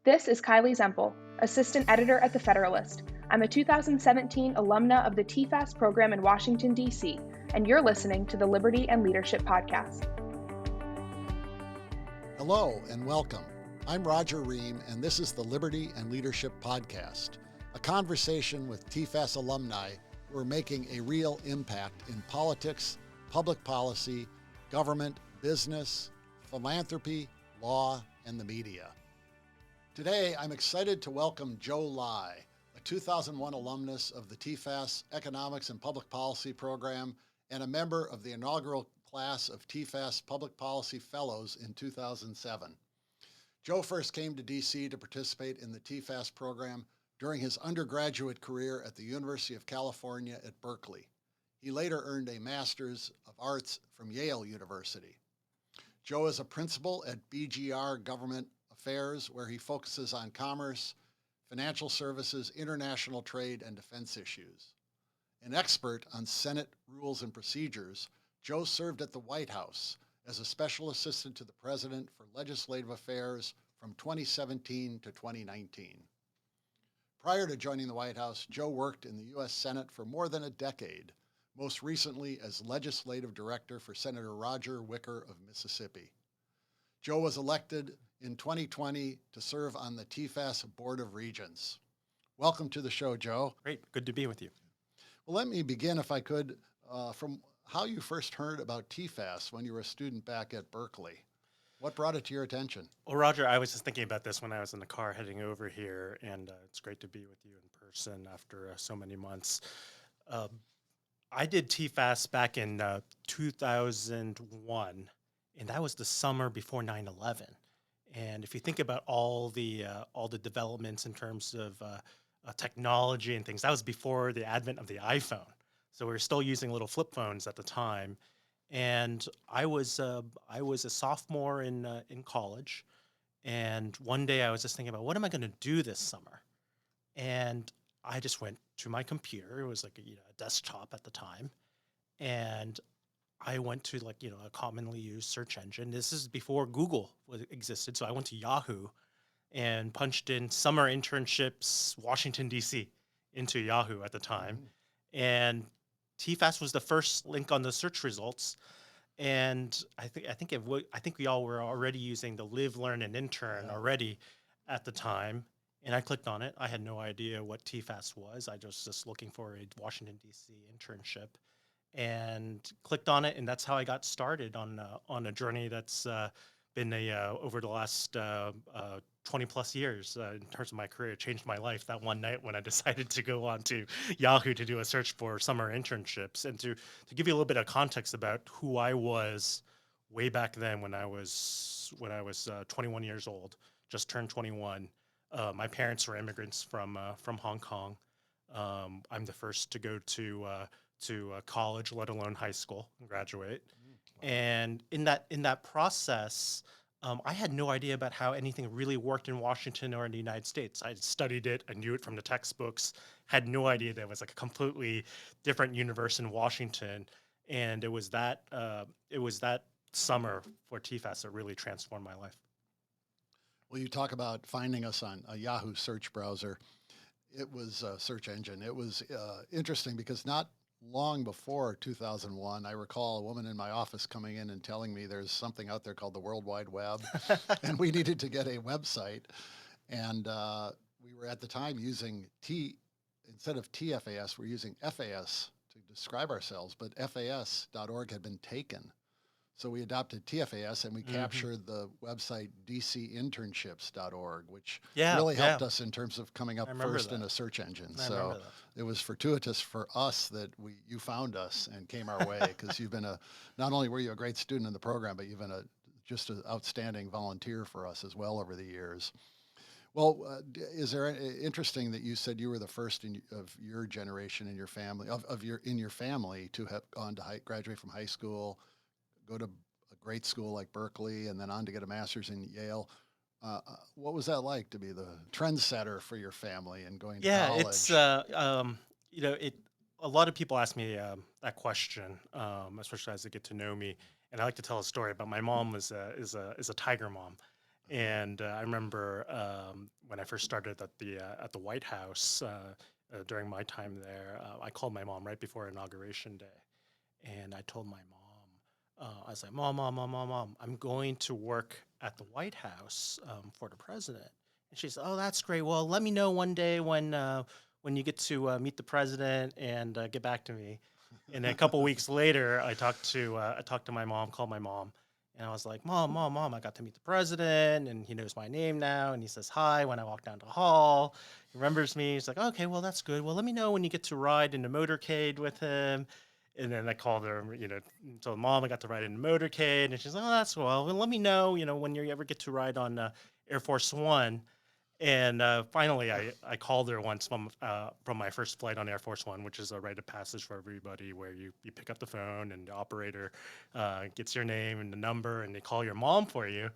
This is Kylie Zempel, Assistant Editor at The Federalist. I'm a 2017 alumna of the TFAS program in Washington, D.C., and you're listening to the Liberty and Leadership Podcast. Hello and welcome. I'm Roger Ream, and this is the Liberty and Leadership Podcast, a conversation with TFAS alumni who are making a real impact in politics, public policy, government, business, philanthropy, law, and the media. Today, I'm excited to welcome Joe Lai, a 2001 alumnus of the TFAS Economics and Public Policy program and a member of the inaugural class of TFAS Public Policy Fellows in 2007. Joe first came to D.C. to participate in the TFAS program during his undergraduate career at the University of California at Berkeley. He later earned a Master's of Arts from Yale University. Joe is a principal at BGR Government Affairs, where he focuses on commerce, financial services, international trade, and defense issues. An expert on Senate rules and procedures, Joe served at the White House as a special assistant to the president for legislative affairs from 2017 to 2019. Prior to joining the White House, Joe worked in the U.S. Senate for more than a decade, most recently as legislative director for Senator Roger Wicker of Mississippi. Joe was elected in 2020 to serve on the TFAS Board of Regents. Welcome to the show, Joe. Great. Good to be with you. Well, let me begin, if I could, from how you first heard about TFAS when you were a student back at Berkeley. What brought it to your attention? Well, Roger, I was just thinking about this when I was in the car heading over here, and it's great to be with you in person after so many months. I did TFAS back in 2001, and that was the summer before 9/11. And if you think about all the developments in terms of technology and things, that was before the advent of the iPhone. So we were still using little flip phones at the time. And I was a sophomore in college, and one day I was just thinking about what am I going to do this summer, and I just went to my computer. It was like a desktop at the time, and I went to a commonly used search engine. This is before Google existed, so I went to Yahoo and punched in summer internships, Washington, D.C. into Yahoo at the time. And TFAS was the first link on the search results. And I think we all were already using the Live, Learn, and Intern already at the time. And I clicked on it. I had no idea what TFAS was. I was just looking for a Washington, D.C. internship, and clicked on it, and that's how I got started on a journey that's been over the last 20 plus years in terms of my career. It changed my life that one night when I decided to go on to Yahoo to do a search for summer internships. And to give you a little bit of context about who I was way back then when I was 21 years old, just turned 21. My parents were immigrants from Hong Kong. I'm the first to go to college, let alone high school, and graduate. Wow. And in that process, I had no idea about how anything really worked in Washington or in the United States. I studied it, I knew it from the textbooks, had no idea that it was like a completely different universe in Washington. And it was that summer for TFAS that really transformed my life. Well, you talk about finding us on a Yahoo search browser. It was a search engine. It was interesting because not long before 2001, I recall a woman in my office coming in and telling me there's something out there called the World Wide Web, and we needed to get a website. And we were at the time using instead of TFAS, we're using FAS to describe ourselves, but FAS.org had been taken. So we adopted TFAS, and we captured the website dcinternships.org, which really helped us in terms of coming up first in a search engine. So it was fortuitous for us that you found us and came our way, because you've been not only were you a great student in the program, but you've been just an outstanding volunteer for us as well over the years. Well, is there interesting that you said you were the first of your generation in your family in your family to have gone to graduate from high school, go to a great school like Berkeley, and then on to get a master's in Yale. What was that like to be the trendsetter for your family and going to college? Yeah, it's a lot of people ask me that question, especially as they get to know me. And I like to tell a story about my mom is a Tiger mom, And I remember when I first started at the White House during my time there, I called my mom right before Inauguration Day, and I told my mom, I was like, Mom, I'm going to work at the White House for the president. And she said, Oh, that's great. Well, let me know one day when you get to meet the president and get back to me. And then a couple weeks later, I talked to my mom, called my mom, and I was like, Mom, I got to meet the president, and he knows my name now, and he says hi when I walk down the hall. He remembers me. He's like, okay, well, that's good. Well, let me know when you get to ride in the motorcade with him. And then I called her, told Mom I got to ride in the motorcade, and she's like, oh, that's well. Well, let me know, when you ever get to ride on Air Force One. And finally, I called her once from my first flight on Air Force One, which is a rite of passage for everybody, where you pick up the phone and the operator gets your name and the number, and they call your mom for you,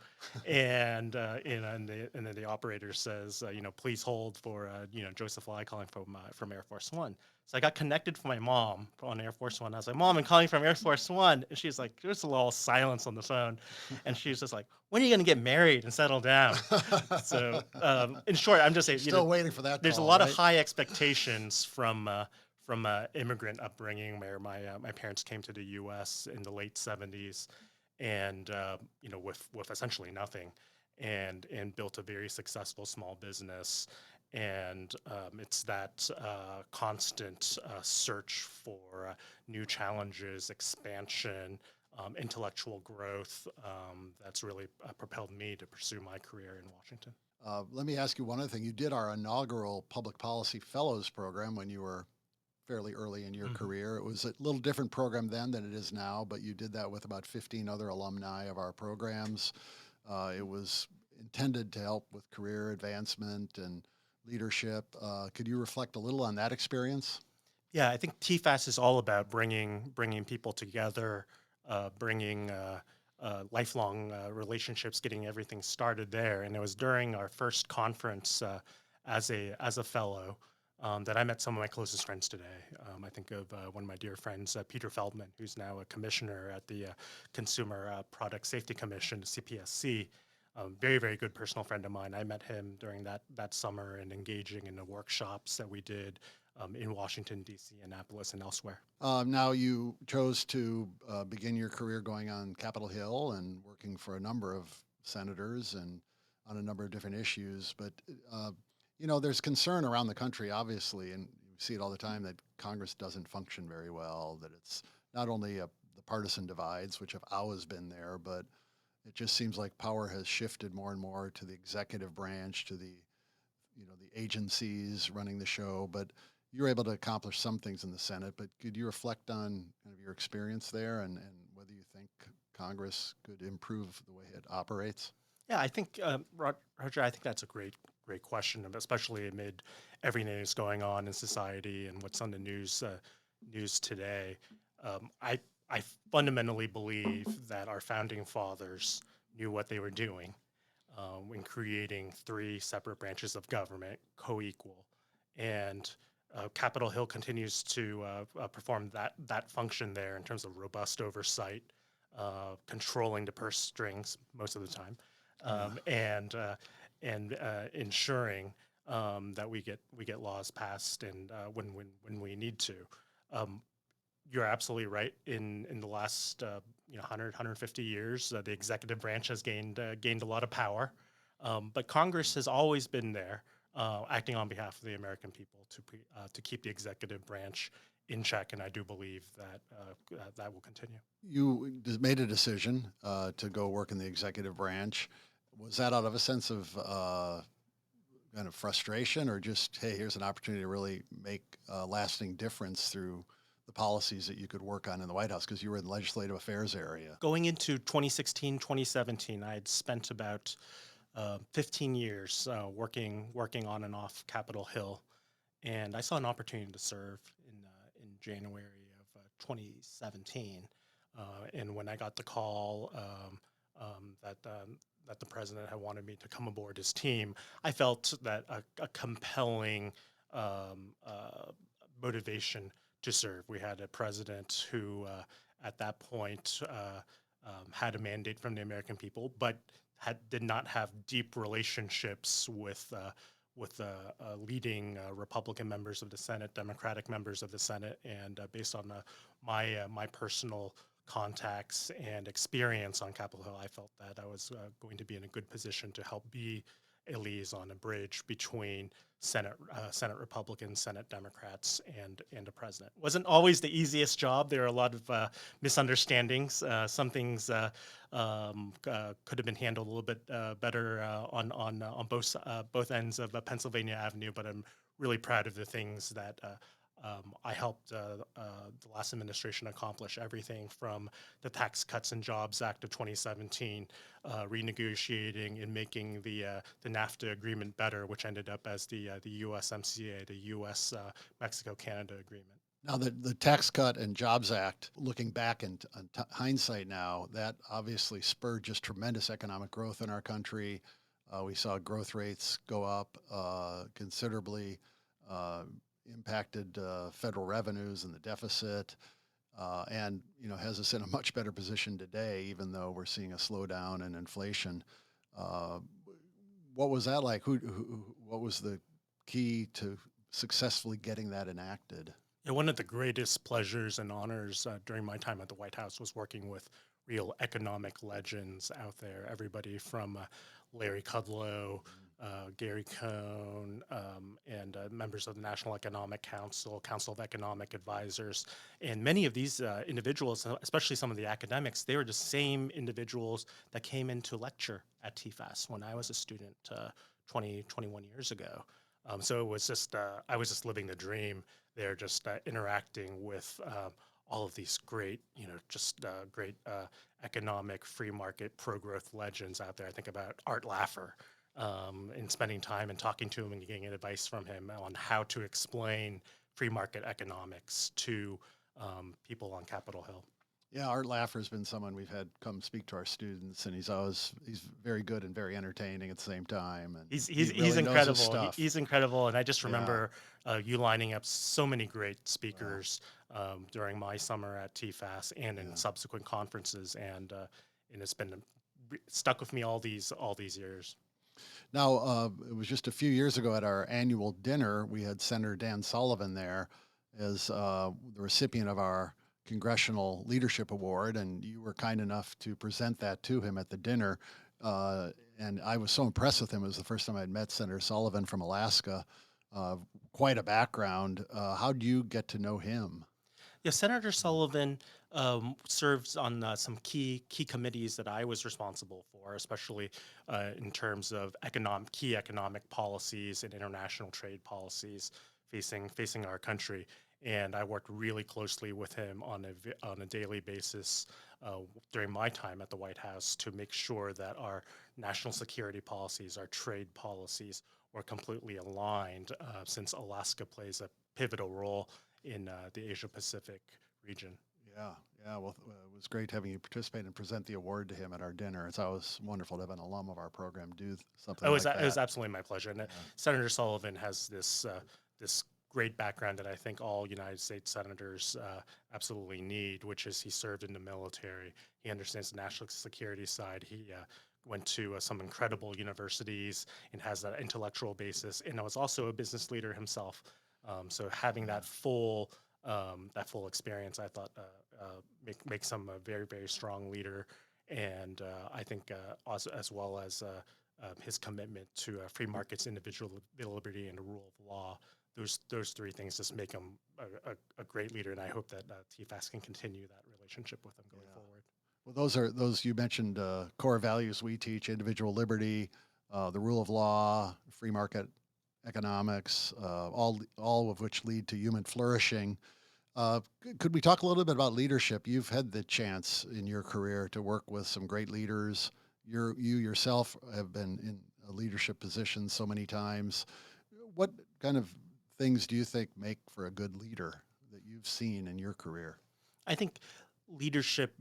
and then the operator says, please hold for Joseph Lai calling from Air Force One. So I got connected for my mom on Air Force One. I was like, Mom, I'm calling from Air Force One, and she's like, there's a little silence on the phone, and she's just like, when are you gonna get married and settle down? So, in short, I'm just saying, Still waiting for that there's a call, lot of right? high expectations from immigrant upbringing, where my parents came to the U.S. in the late '70s, and with essentially nothing, and built a very successful small business. And it's that constant search for new challenges, expansion, intellectual growth that's really propelled me to pursue my career in Washington. Let me ask you one other thing. You did our inaugural Public Policy Fellows program when you were fairly early in your Mhm. career. It was a little different program then than it is now, but you did that with about 15 other alumni of our programs. It was intended to help with career advancement and leadership. Could you reflect a little on that experience? Yeah, I think TFAS is all about bringing people together, bringing lifelong relationships, getting everything started there. And it was during our first conference as a fellow that I met some of my closest friends today. I think of one of my dear friends, Peter Feldman, who's now a commissioner at the Consumer Product Safety Commission, CPSC. Very, very good personal friend of mine. I met him during that summer and engaging in the workshops that we did in Washington, D.C., Annapolis, and elsewhere. Now, you chose to begin your career going on Capitol Hill and working for a number of senators and on a number of different issues. But, there's concern around the country, obviously, and you see it all the time, that Congress doesn't function very well, that it's not only the partisan divides, which have always been there, but it just seems like power has shifted more and more to the executive branch, to the agencies running the show. But you were able to accomplish some things in the Senate. But could you reflect on kind of your experience there, and whether you think Congress could improve the way it operates? Yeah, I think, Roger, I think that's a great question, and especially amid everything that's going on in society and what's on the news today. I fundamentally believe that our founding fathers knew what they were doing in creating three separate branches of government, co-equal, and Capitol Hill continues to perform that function there in terms of robust oversight, controlling the purse strings most of the time, Yeah. And ensuring that we get laws passed and when we need to. Um, you're absolutely right. In the last 150 years, the executive branch has gained a lot of power, but Congress has always been there, acting on behalf of the American people to keep the executive branch in check, and I do believe that will continue. You made a decision to go work in the executive branch. Was that out of a sense of kind of frustration, or just, hey, here's an opportunity to really make a lasting difference through the policies that you could work on in the White House, because you were in the legislative affairs area? Going into 2016, 2017, I had spent about 15 years working on and off Capitol Hill, and I saw an opportunity to serve in January of 2017. And when I got the call that the president had wanted me to come aboard his team, I felt that a compelling motivation to serve. We had a president who, at that point, had a mandate from the American people, but did not have deep relationships with leading Republican members of the Senate, Democratic members of the Senate, and based on my personal contacts and experience on Capitol Hill, I felt that I was going to be in a good position to help be a liaison, a bridge between Senate Republicans, Senate Democrats, and a president. Wasn't always the easiest job. There are a lot of misunderstandings. Some things could have been handled a little bit better on both ends of Pennsylvania Avenue. But I'm really proud of the things that I helped the last administration accomplish. Everything from the Tax Cuts and Jobs Act of 2017, renegotiating and making the NAFTA agreement better, which ended up as the USMCA, the U.S. Mexico-Canada agreement. Now, the Tax Cut and Jobs Act, looking back in hindsight now, that obviously spurred just tremendous economic growth in our country. We saw growth rates go up considerably, impacted federal revenues and the deficit, and has us in a much better position today, even though we're seeing a slowdown in inflation. What was that like? What was the key to successfully getting that enacted? Yeah, one of the greatest pleasures and honors during my time at the White House was working with real economic legends out there. Everybody from Larry Kudlow, Gary Cohn, and members of the National Economic Council, Council of Economic Advisors. And many of these individuals, especially some of the academics, they were the same individuals that came in to lecture at TFAS when I was a student 21 years ago. So it was just, I was just living the dream there, just interacting with all of these great, great economic, free market, pro-growth legends out there. I think about Art Laffer, and spending time and talking to him and getting advice from him on how to explain free market economics to people on Capitol Hill. Yeah, Art Laffer has been someone we've had come speak to our students, and he's very good and very entertaining at the same time. And He's he really knows his incredible. stuff. He's incredible, and I just remember you lining up so many great speakers during my summer at TFAS and in subsequent conferences, and it's been stuck with me all these years. Now, it was just a few years ago at our annual dinner, we had Senator Dan Sullivan there as the recipient of our Congressional Leadership Award, and you were kind enough to present that to him at the dinner. And I was so impressed with him. It was the first time I'd met Senator Sullivan from Alaska. Quite a background. How do you get to know him? Yeah, Senator Sullivan serves on some key committees that I was responsible for, especially in terms of key economic policies and international trade policies facing our country. And I worked really closely with him on a daily basis during my time at the White House to make sure that our national security policies, our trade policies, were completely aligned, since Alaska plays a pivotal role in the Asia-Pacific region. Yeah. Well, it was great having you participate and present the award to him at our dinner. It's always wonderful to have an alum of our program do something like that. It was absolutely my pleasure. And Senator Sullivan has this great background that I think all United States senators absolutely need, which is he served in the military. He understands the national security side. He went to some incredible universities and has that intellectual basis, and was also a business leader himself. So having that full experience, I thought makes him a very, very strong leader. And I think also, as well as his commitment to free markets, individual liberty, and the rule of law. Those three things just make him a great leader, and I hope that TFAS can continue that relationship with him going forward. Well, those you mentioned core values we teach: individual liberty, the rule of law, free market economics, all of which lead to human flourishing. Could we talk a little bit about leadership? You've had the chance in your career to work with some great leaders. You yourself have been in a leadership position so many times. What kind of things do you think make for a good leader that you've seen in your career? I think leadership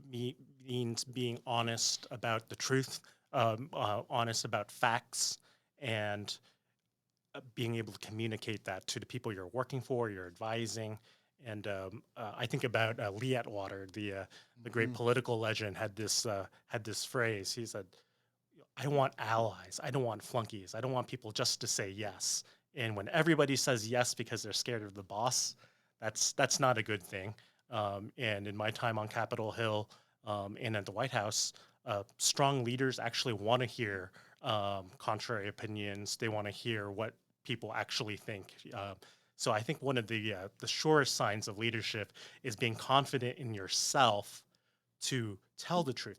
means being honest about the truth, honest about facts, and being able to communicate that to the people you're working for, you're advising. And I think about Lee Atwater, the great political legend, had this phrase. He said, I want allies. I don't want flunkies. I don't want people just to say yes. And when everybody says yes because they're scared of the boss, that's not a good thing. And in my time on Capitol Hill and at the White House, strong leaders actually want to hear contrary opinions. They want to hear what people actually think. So I think one of the surest signs of leadership is being confident in yourself to tell the truth,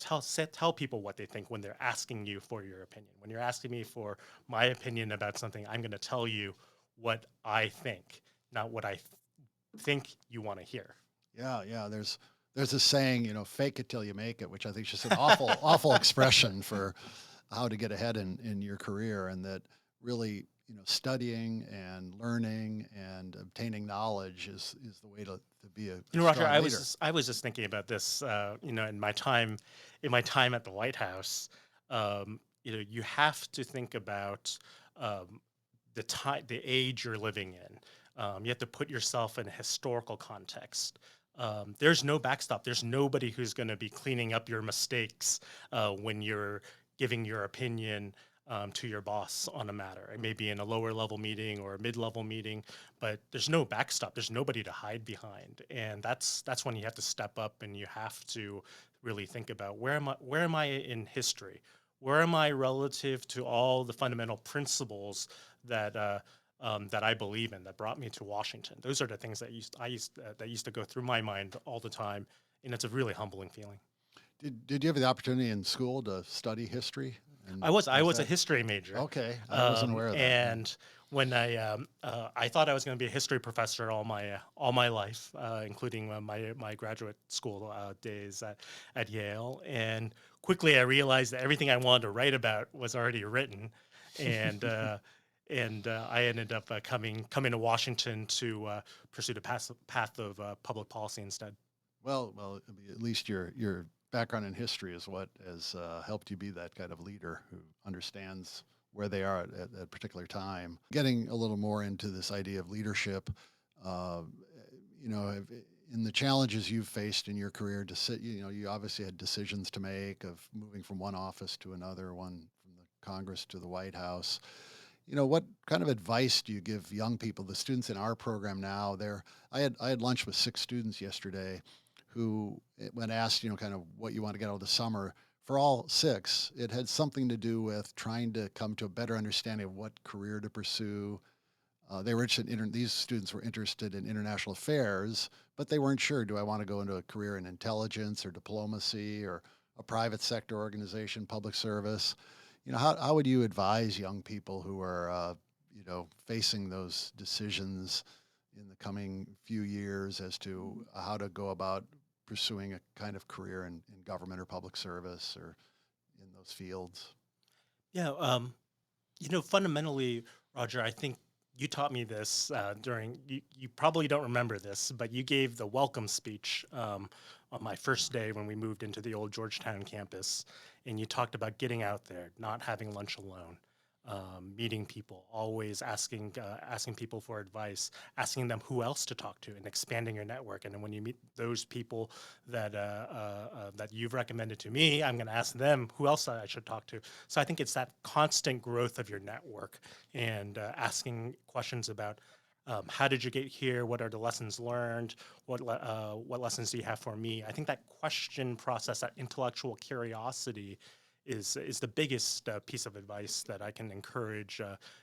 tell people what they think when they're asking you for your opinion. When you're asking me for my opinion about something, I'm going to tell you what I think, not what I think you want to hear. Yeah, yeah. There's a saying, fake it till you make it, which I think is just an awful expression for how to get ahead in your career, and that really, studying and learning and obtaining knowledge is the way to be a Roger, strong leader. I was just thinking about this, in my time at the White House, you have to think about the age you're living in. You have to put yourself in a historical context. There's no backstop. There's nobody who's going to be cleaning up your mistakes when you're giving your opinion to your boss on a matter. It may be in a lower level meeting or a mid-level meeting, but there's no backstop. There's nobody to hide behind, and that's when you have to step up and you have to really think about where am I in history? Where am I relative to all the fundamental principles that that I believe in, that brought me to Washington? Those are the things that used to go through my mind all the time, and it's a really humbling feeling. Did you have the opportunity in school to study history? I was a history major. Okay, I wasn't aware of that. And when I thought I was going to be a history professor all my life, including my graduate school days at Yale, and quickly I realized that everything I wanted to write about was already written, and I ended up coming to Washington to pursue the path of public policy instead. Well, at least your background in history is what has helped you be that kind of leader who understands where they are at a particular time. Getting a little more into this idea of leadership, in the challenges you've faced in your career, you obviously had decisions to make of moving from one office to another, one from the Congress to the White House. What kind of advice do you give young people, the students in our program now? I had lunch with 6 students yesterday who, when asked, kind of what you want to get out of the summer, for all 6, it had something to do with trying to come to a better understanding of what career to pursue. They were interested these students were interested in international affairs, but they weren't sure, do I want to go into a career in intelligence or diplomacy or a private sector organization, public service? How would you advise young people who are, facing those decisions in the coming few years as to how to go about pursuing a kind of career in government or public service or in those fields? Yeah, fundamentally, Roger, I think you taught me this you probably don't remember this, but you gave the welcome speech on my first day when we moved into the old Georgetown campus, and you talked about getting out there, not having lunch alone, meeting people, always asking people for advice, asking them who else to talk to, and expanding your network. And then when you meet those people that that you've recommended to me, I'm going to ask them who else I should talk to. So I think it's that constant growth of your network and asking questions about how did you get here? What are the lessons learned? What lessons do you have for me? I think that question process, that intellectual curiosity, is the biggest piece of advice that I can encourage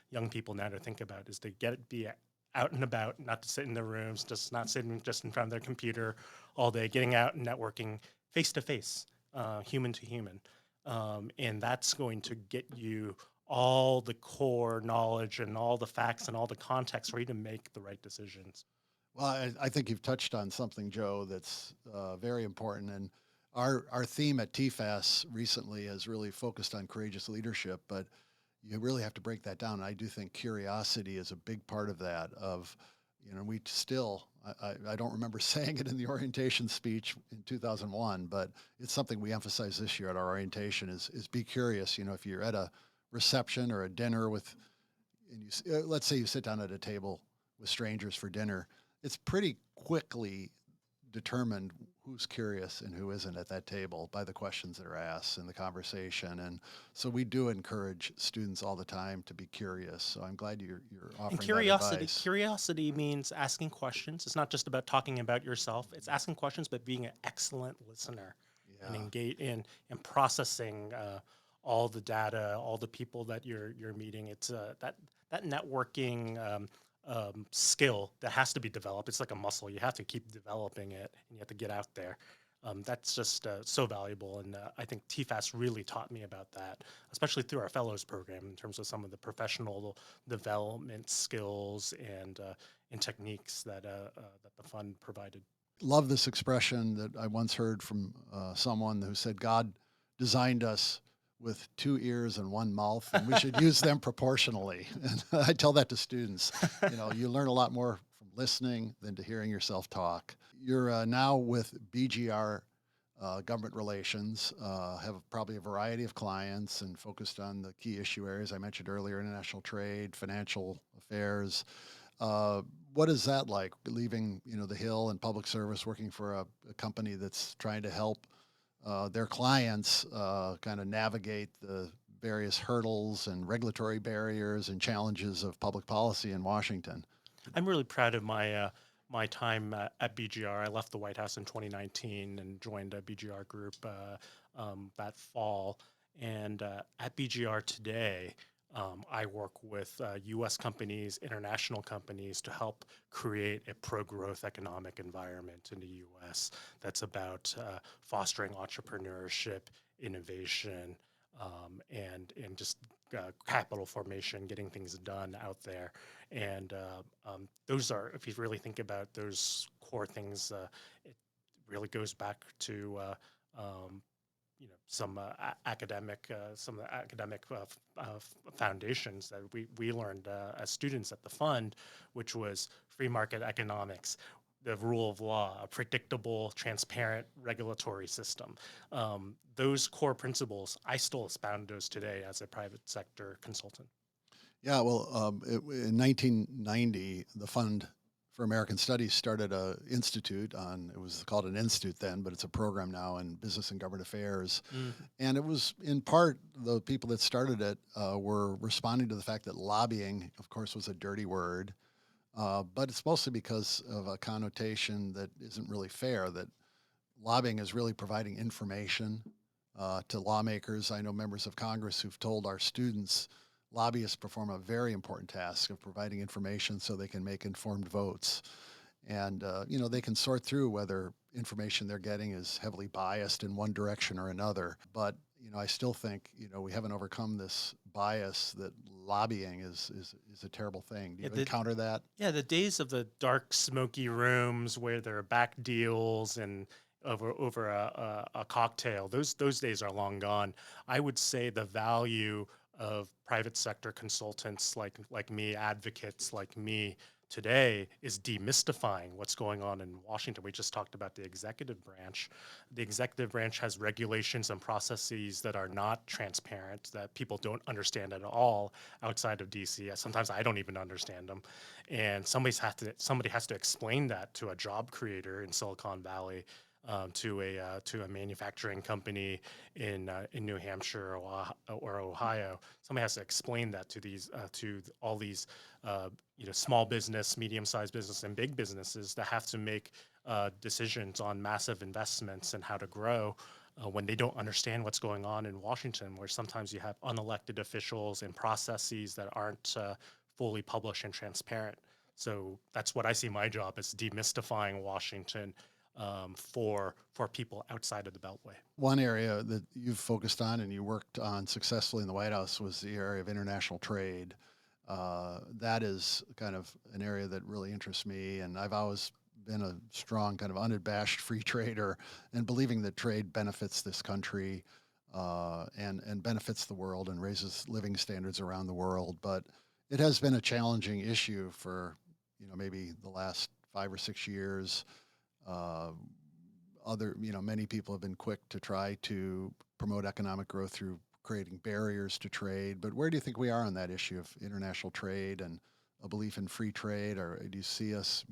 young people now to think about, is to be out and about, not to sit in their rooms, just not sitting just in front of their computer all day, getting out and networking face to face, human to human. And that's going to get you all the core knowledge and all the facts and all the context for you to make the right decisions. Well, I think you've touched on something, Joe, that's very important. And our theme at TFAS recently has really focused on courageous leadership, but you really have to break that down. And I do think curiosity is a big part of that. We still, I don't remember saying it in the orientation speech in 2001, but it's something we emphasize this year at our orientation is be curious. If you're at a reception or a dinner and let's say you sit down at a table with strangers for dinner, it's pretty quickly determined who's curious and who isn't at that table by the questions that are asked in the conversation. And so we do encourage students all the time to be curious. So I'm glad you're And offering that curiosity, advice. curiosity means asking questions. It's not just about talking about yourself. It's asking questions, but being an excellent listener and Yeah. engage in processing all the data, all the people that you're meeting. It's that networking skill that has to be developed. It's like a muscle. You have to keep developing it, and you have to get out there. That's just so valuable, and I think TFAS really taught me about that, especially through our fellows program in terms of some of the professional development skills and techniques that the fund provided. Love this expression that I once heard from someone who said, God designed us with two ears and one mouth, and we should use them proportionally. And I tell that to students. You learn a lot more from listening than to hearing yourself talk. You're now with BGR Government Relations, have probably a variety of clients and focused on the key issue areas I mentioned earlier: international trade, financial affairs. Uh, what is that like, leaving the Hill and public service, working for a company that's trying to help their clients kind of navigate the various hurdles and regulatory barriers and challenges of public policy in Washington? I'm really proud of my time at BGR. I left the White House in 2019 and joined a BGR group that fall. And at BGR today, I work with U.S. companies, international companies to help create a pro-growth economic environment in the U.S. that's about fostering entrepreneurship, innovation, and just capital formation, getting things done out there. And those are, if you really think about those core things, it really goes back to some of the academic foundations that we learned as students at the fund, which was free market economics, the rule of law, a predictable, transparent regulatory system. Those core principles, I still expound those today as a private sector consultant. Yeah, well, in 1990, the Fund for American Studies started a institute it was called an institute then, but it's a program now in business and government affairs. Mhm. And it was in part, the people that started it were responding to the fact that lobbying, of course, was a dirty word. But it's mostly because of a connotation that isn't really fair, that lobbying is really providing information to lawmakers. I know members of Congress who've told our students lobbyists perform a very important task of providing information so they can make informed votes. And, they can sort through whether information they're getting is heavily biased in one direction or another. But, I still think, we haven't overcome this bias that lobbying is a terrible thing. Do Yeah, you encounter that? yeah, the days of the dark, smoky rooms where there are back deals and over a cocktail, those days are long gone. I would say the value of private sector consultants like me, advocates like me today, is demystifying what's going on in Washington. We just talked about the executive branch. The executive branch has regulations and processes that are not transparent, that people don't understand at all outside of DC. Sometimes I don't even understand them. And somebody has to explain that to a job creator in Silicon Valley, to a manufacturing company in New Hampshire or Ohio. Somebody has to explain that to all these small business, medium-sized business, and big businesses that have to make decisions on massive investments and how to grow. When they don't understand what's going on in Washington, where sometimes you have unelected officials and processes that aren't fully published and transparent. So that's what I see my job as: demystifying Washington for people outside of the Beltway. One area that you've focused on and you worked on successfully in the White House was the area of international trade. That is kind of an area that really interests me, and I've always been a strong kind of unabashed free trader and believing that trade benefits this country and benefits the world and raises living standards around the world. But it has been a challenging issue for maybe the last 5 or 6 years. Uh, Many people have been quick to try to promote economic growth through creating barriers to trade. But where do you think we are on that issue of international trade and a belief in free trade? Or do you see us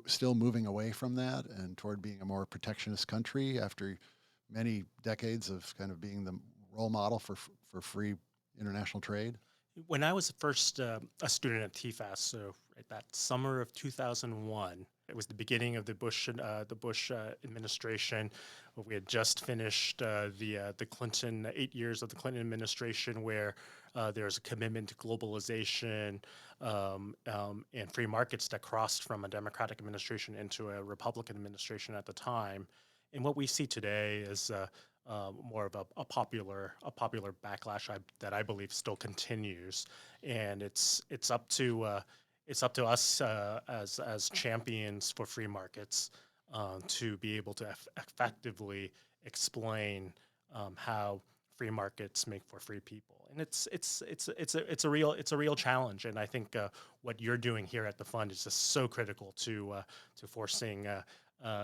still moving away from that and toward being a more protectionist country after many decades of kind of being the role model for free international trade? When I was first a student at TFAS, so right, that summer of 2001, it was the beginning of the Bush administration. We had just finished the Clinton 8 years of the Clinton administration, where there was a commitment to globalization and free markets that crossed from a Democratic administration into a Republican administration at the time. And what we see today is more of a popular backlash that I believe still continues, and it's up to us as champions for free markets to be able to effectively explain how free markets make for free people, and it's a real challenge, and I think what you're doing here at the fund is just so critical to forcing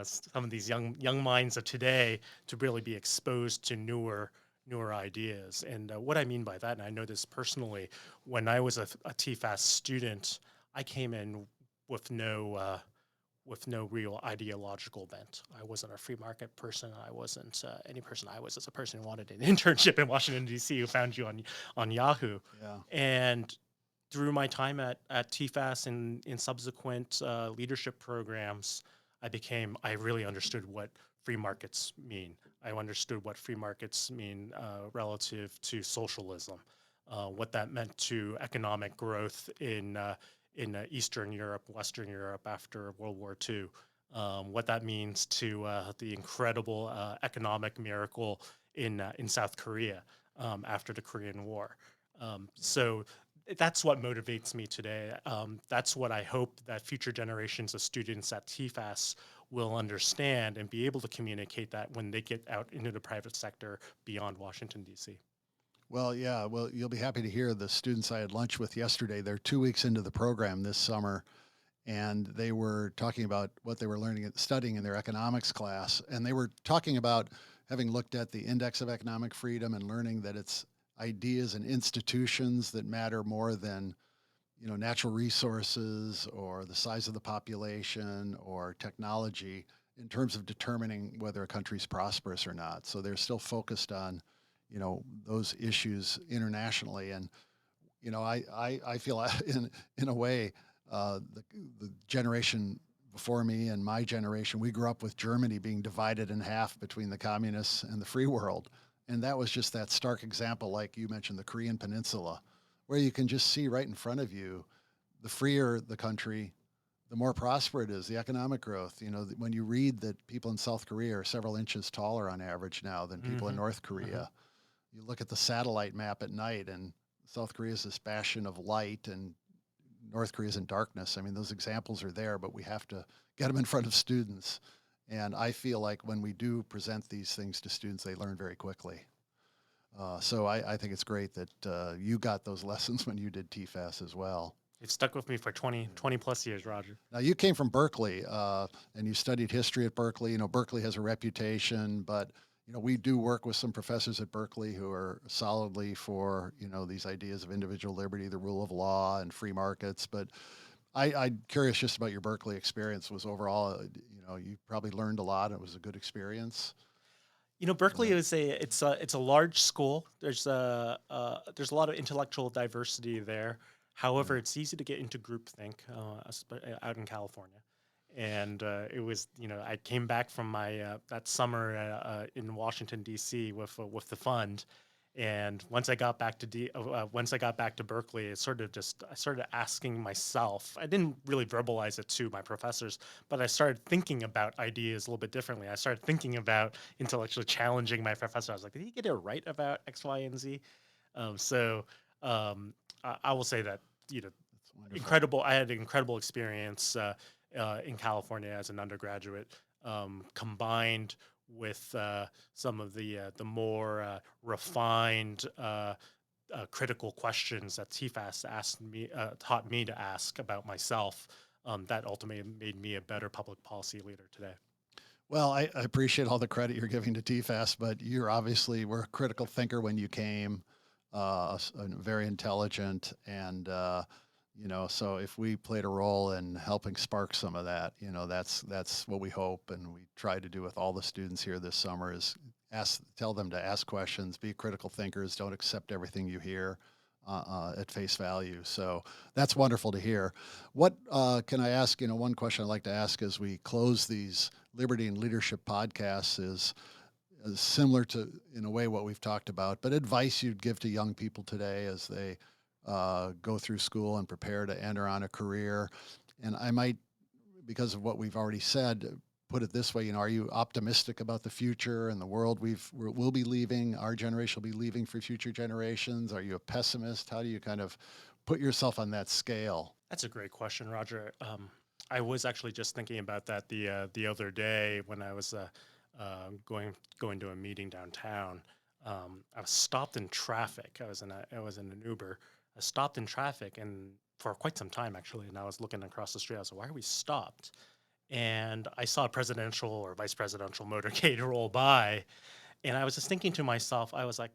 some of these young minds of today to really be exposed to newer ideas. And what I mean by that, and I know this personally, when I was a TFAS student, I came in with no real ideological bent. I wasn't a free market person. I wasn't any person. I was just a person who wanted an internship in Washington D.C. who found you on Yahoo. Yeah. And through my time at TFAS and in subsequent leadership programs, I really understood what free markets mean. I understood what free markets mean relative to socialism, what that meant to economic growth in Eastern Europe, Western Europe after World War II, what that means to the incredible economic miracle in South Korea after the Korean War. So that's what motivates me today. That's what I hope that future generations of students at TFAS will understand and be able to communicate that when they get out into the private sector beyond Washington, D.C. Well, yeah. Well, you'll be happy to hear the students I had lunch with yesterday. They're 2 weeks into the program this summer, and they were talking about what they were learning and studying in their economics class. And they were talking about having looked at the Index of Economic Freedom and learning that it's ideas and institutions that matter more than natural resources or the size of the population or technology in terms of determining whether a country's prosperous or not. So they're still focused on those issues internationally. And I feel in a way the generation before me and my generation, we grew up with Germany being divided in half between the communists and the free world. And that was just that stark example, like you mentioned, the Korean Peninsula, where you can just see right in front of you, the freer the country, the more prosperous it is, the economic growth. When you read that people in South Korea are several inches taller on average now than people in North Korea, you look at the satellite map at night, and South Korea is this bastion of light, and North Korea is in darkness. I mean, those examples are there, but we have to get them in front of students. And I feel like when we do present these things to students, they learn very quickly. So I think it's great that you got those lessons when you did TFAS as well. It stuck with me for 20 plus years, Roger. Now, you came from Berkeley, and you studied history at Berkeley. Berkeley has a reputation, but we do work with some professors at Berkeley who are solidly for, these ideas of individual liberty, the rule of law, and free markets. But I'm curious just about your Berkeley experience. Was overall, you probably learned a lot. It was a good experience. Berkeley is it's a large school. There's a lot of intellectual diversity there. However, it's easy to get into groupthink out in California. And it was, I came back from my that summer in Washington D.C. with the fund, and once I got back to Berkeley, I started asking myself. I didn't really verbalize it to my professors, but I started thinking about ideas a little bit differently. I started thinking about intellectually challenging my professor. I was like, did he get it right about X, Y, and Z? I will say that incredible. I had an incredible experience in California as an undergraduate, combined with some of the more refined critical questions that TFAS taught me to ask about myself. That ultimately made me a better public policy leader today. Well, I appreciate all the credit you're giving to TFAS, but you obviously were a critical thinker when you came, very intelligent, and So if we played a role in helping spark some of that, that's what we hope, and we try to do with all the students here this summer is tell them to ask questions, be critical thinkers, don't accept everything you hear at face value. So that's wonderful to hear. What can I ask? One question I'd like to ask as we close these Liberty and Leadership podcasts is similar to, in a way, what we've talked about, but advice you'd give to young people today as they go through school and prepare to enter on a career. And I might, because of what we've already said, put it this way, are you optimistic about the future and the world we'll be leaving, our generation will be leaving for future generations? Are you a pessimist? How do you kind of put yourself on that scale? That's a great question, Roger. I was actually just thinking about that the other day when I was going to a meeting downtown. I was stopped in traffic. I was in an Uber. I stopped in traffic, and for quite some time actually. And I was looking across the street. I was like, "Why are we stopped?" And I saw a presidential or vice presidential motorcade roll by, and I was just thinking to myself, I was like,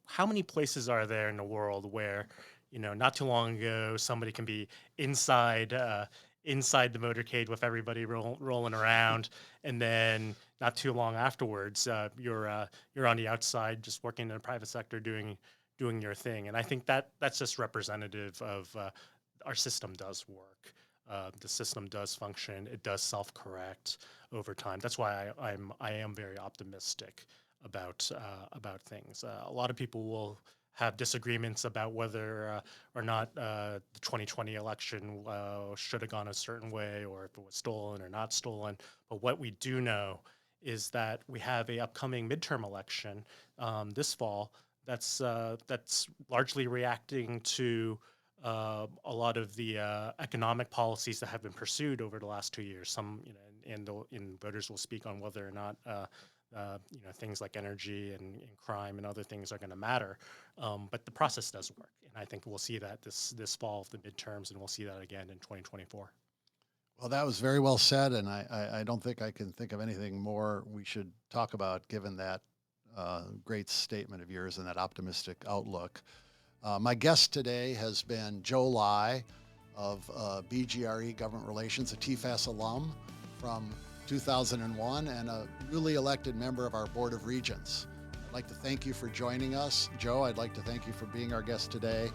how many places are there in the world where, not too long ago somebody can be inside the motorcade with everybody rolling around, and then not too long afterwards, you're on the outside just working in the private sector doing your thing. And I think that's just representative of our system does work. The system does function. It does self-correct over time. That's why I am very optimistic about things. A lot of people will have disagreements about whether or not the 2020 election should have gone a certain way, or if it was stolen or not stolen. But what we do know is that we have a upcoming midterm election this fall that's largely reacting to a lot of the economic policies that have been pursued over the last 2 years. Some, and voters will speak on whether or not things like energy and crime and other things are going to matter. But the process does work, and I think we'll see that this fall of the midterms, and we'll see that again in 2024. Well, that was very well said, and I don't think I can think of anything more we should talk about given that great statement of yours and that optimistic outlook. My guest today has been Joe Lai of BGR Government Relations, a TFAS alum from 2001 and a newly elected member of our Board of Regents. I'd like to thank you for joining us. Joe, I'd like to thank you for being our guest today.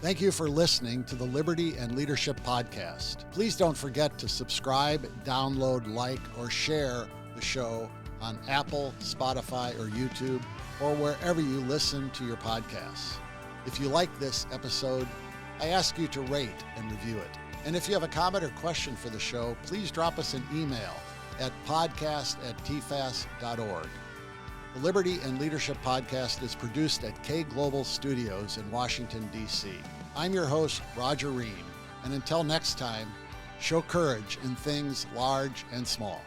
Thank you for listening to the Liberty and Leadership Podcast. Please don't forget to subscribe, download, like, or share the show on Apple, Spotify, or YouTube, or wherever you listen to your podcasts. If you like this episode, I ask you to rate and review it. And if you have a comment or question for the show, please drop us an email at podcast@tfas.org. The Liberty and Leadership Podcast is produced at K Global Studios in Washington, D.C. I'm your host, Roger Ream, and until next time, show courage in things large and small.